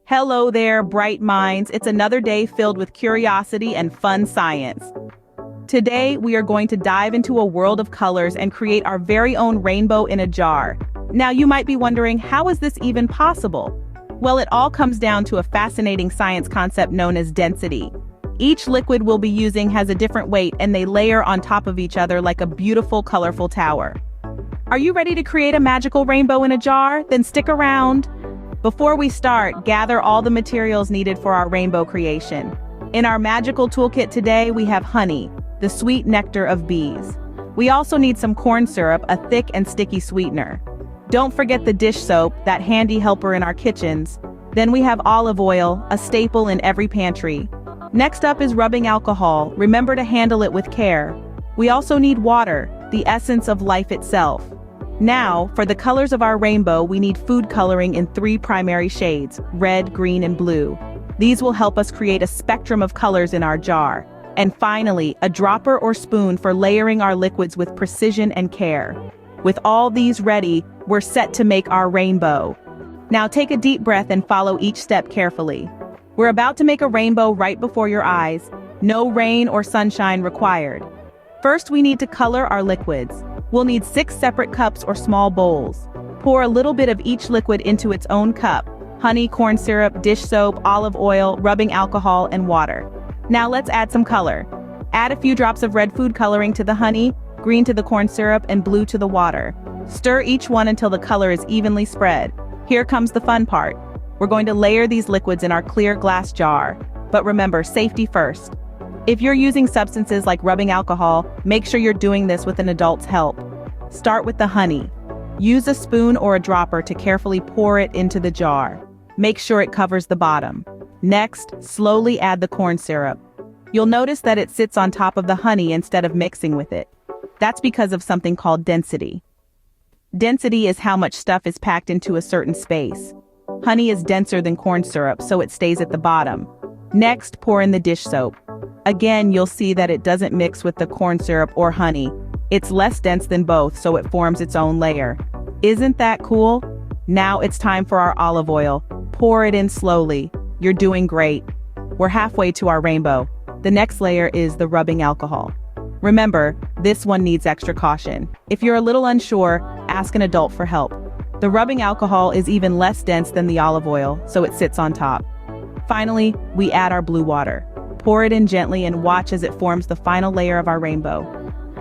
Hello there, bright minds. It's another day filled with curiosity and fun science. Today, we are going to dive into a world of colors and create our very own rainbow in a jar. Now, you might be wondering, how is this even possible? Well, it all comes down to a fascinating science concept known as density. Each liquid we'll be using has a different weight, and they layer on top of each other like a beautiful, colorful tower. Are you ready to create a magical rainbow in a jar? Then stick around. Before we start, gather all the materials needed for our rainbow creation. In our magical toolkit today, we have honey, the sweet nectar of bees. We also need some corn syrup, a thick and sticky sweetener. Don't forget the dish soap, that handy helper in our kitchens. Then we have olive oil, a staple in every pantry. Next up is rubbing alcohol. Remember to handle it with care. We also need water, the essence of life itself. Now, for the colors of our rainbow, we need food coloring in 3 primary shades: red, green, and blue. These will help us create a spectrum of colors in our jar. And finally, a dropper or spoon for layering our liquids with precision and care. With all these ready, we're set to make our rainbow. Now take a deep breath and follow each step carefully. We're about to make a rainbow right before your eyes. No rain or sunshine required. First, we need to color our liquids. We'll need 6 separate cups or small bowls. Pour a little bit of each liquid into its own cup: honey, corn syrup, dish soap, olive oil, rubbing alcohol, and water. Now let's add some color. Add a few drops of red food coloring to the honey, green to the corn syrup, and blue to the water. Stir each one until the color is evenly spread. Here comes the fun part. We're going to layer these liquids in our clear glass jar. But remember, safety first. If you're using substances like rubbing alcohol, make sure you're doing this with an adult's help. Start with the honey. Use a spoon or a dropper to carefully pour it into the jar. Make sure it covers the bottom. Next, slowly add the corn syrup. You'll notice that it sits on top of the honey instead of mixing with it. That's because of something called density. Density is how much stuff is packed into a certain space. Honey is denser than corn syrup, so it stays at the bottom. Next, pour in the dish soap. Again, you'll see that it doesn't mix with the corn syrup or honey. It's less dense than both, so it forms its own layer. Isn't that cool? Now it's time for our olive oil. Pour it in slowly. You're doing great. We're halfway to our rainbow. The next layer is the rubbing alcohol. Remember, this one needs extra caution. If you're a little unsure, ask an adult for help. The rubbing alcohol is even less dense than the olive oil, so it sits on top. Finally, we add our blue water. Pour it in gently and watch as it forms the final layer of our rainbow.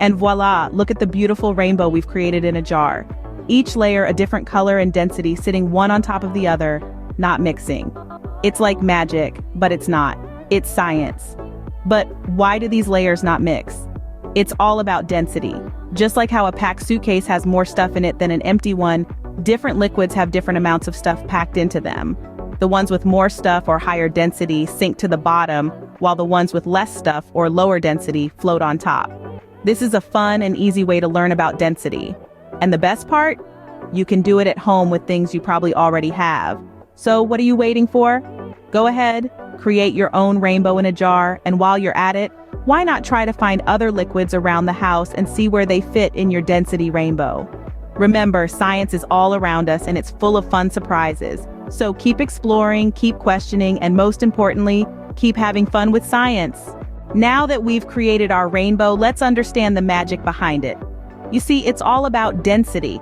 And voila, look at the beautiful rainbow we've created in a jar. Each layer a different color and density, sitting one on top of the other, not mixing. It's like magic, but it's not. It's science. But why do these layers not mix? It's all about density. Just like how a packed suitcase has more stuff in it than an empty one, different liquids have different amounts of stuff packed into them. The ones with more stuff or higher density sink to the bottom, while the ones with less stuff or lower density float on top. This is a fun and easy way to learn about density. And the best part? You can do it at home with things you probably already have. So what are you waiting for? Go ahead, create your own rainbow in a jar, and while you're at it, why not try to find other liquids around the house and see where they fit in your density rainbow? Remember, science is all around us and it's full of fun surprises. So keep exploring, keep questioning, and most importantly, keep having fun with science. Now that we've created our rainbow, let's understand the magic behind it. You see, it's all about density.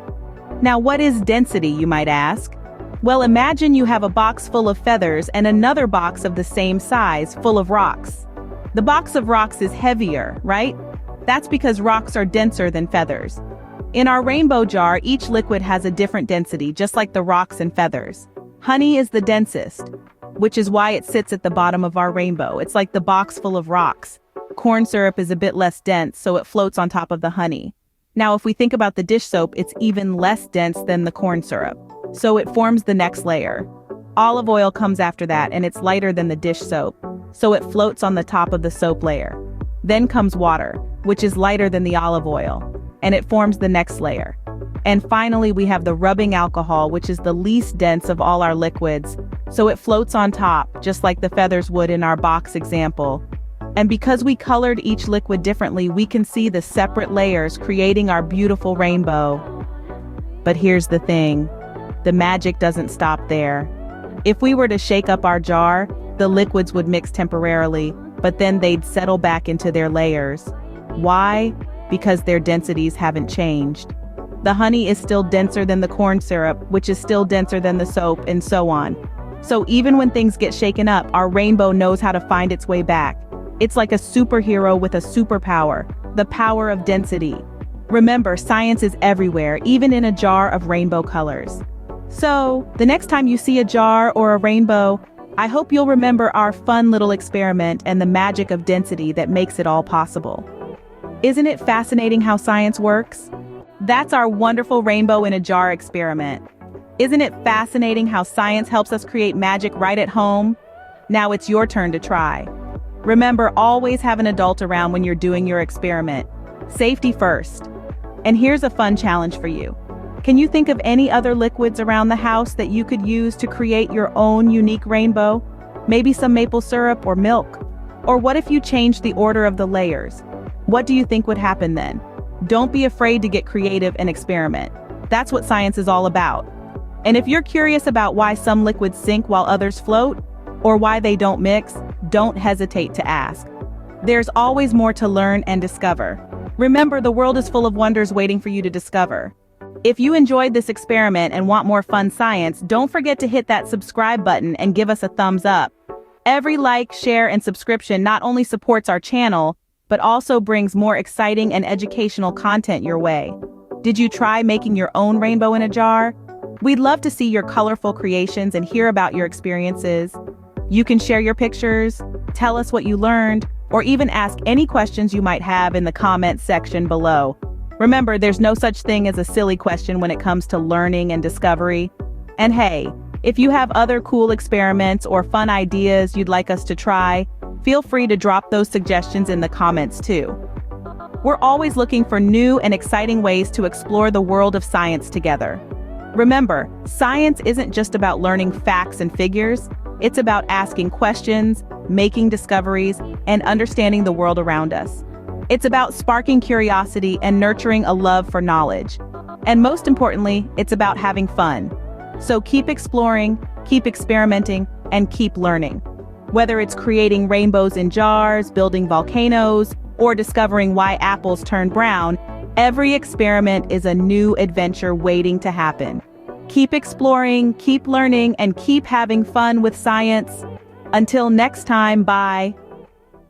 Now, what is density, you might ask? Well, imagine you have a box full of feathers and another box of the same size full of rocks. The box of rocks is heavier, right? That's because rocks are denser than feathers. In our rainbow jar, each liquid has a different density, just like the rocks and feathers. Honey is the densest, which is why it sits at the bottom of our rainbow. It's like the box full of rocks. Corn syrup is a bit less dense, so it floats on top of the honey. Now, if we think about the dish soap, it's even less dense than the corn syrup, so it forms the next layer. Olive oil comes after that, and it's lighter than the dish soap, so it floats on the top of the soap layer. Then comes water, which is lighter than the olive oil, and it forms the next layer. And finally, we have the rubbing alcohol, which is the least dense of all our liquids, so it floats on top, just like the feathers would in our box example. And because we colored each liquid differently, we can see the separate layers creating our beautiful rainbow. But here's the thing, the magic doesn't stop there. If we were to shake up our jar, the liquids would mix temporarily, but then they'd settle back into their layers. Why? Because their densities haven't changed. The honey is still denser than the corn syrup, which is still denser than the soap, and so on. So even when things get shaken up, our rainbow knows how to find its way back. It's like a superhero with a superpower, the power of density. Remember, science is everywhere, even in a jar of rainbow colors. So, the next time you see a jar or a rainbow, I hope you'll remember our fun little experiment and the magic of density that makes it all possible. Isn't it fascinating how science works? That's our wonderful rainbow in a jar experiment. Isn't it fascinating how science helps us create magic right at home? Now it's your turn to try. Remember, always have an adult around when you're doing your experiment. Safety first. And here's a fun challenge for you. Can you think of any other liquids around the house that you could use to create your own unique rainbow? Maybe some maple syrup or milk? Or what if you changed the order of the layers? What do you think would happen then? Don't be afraid to get creative and experiment. That's what science is all about. And if you're curious about why some liquids sink while others float, or why they don't mix, don't hesitate to ask. There's always more to learn and discover. Remember, the world is full of wonders waiting for you to discover. If you enjoyed this experiment and want more fun science, don't forget to hit that subscribe button and give us a thumbs up. Every like, share, and subscription not only supports our channel, but also brings more exciting and educational content your way. Did you try making your own rainbow in a jar? We'd love to see your colorful creations and hear about your experiences. You can share your pictures, tell us what you learned, or even ask any questions you might have in the comments section below. Remember, there's no such thing as a silly question when it comes to learning and discovery. And hey, if you have other cool experiments or fun ideas you'd like us to try, feel free to drop those suggestions in the comments too. We're always looking for new and exciting ways to explore the world of science together. Remember, science isn't just about learning facts and figures, it's about asking questions, making discoveries, and understanding the world around us. It's about sparking curiosity and nurturing a love for knowledge. And most importantly, it's about having fun. So keep exploring, keep experimenting, and keep learning. Whether it's creating rainbows in jars, building volcanoes, or discovering why apples turn brown, every experiment is a new adventure waiting to happen. Keep exploring, keep learning, and keep having fun with science. Until next time, bye.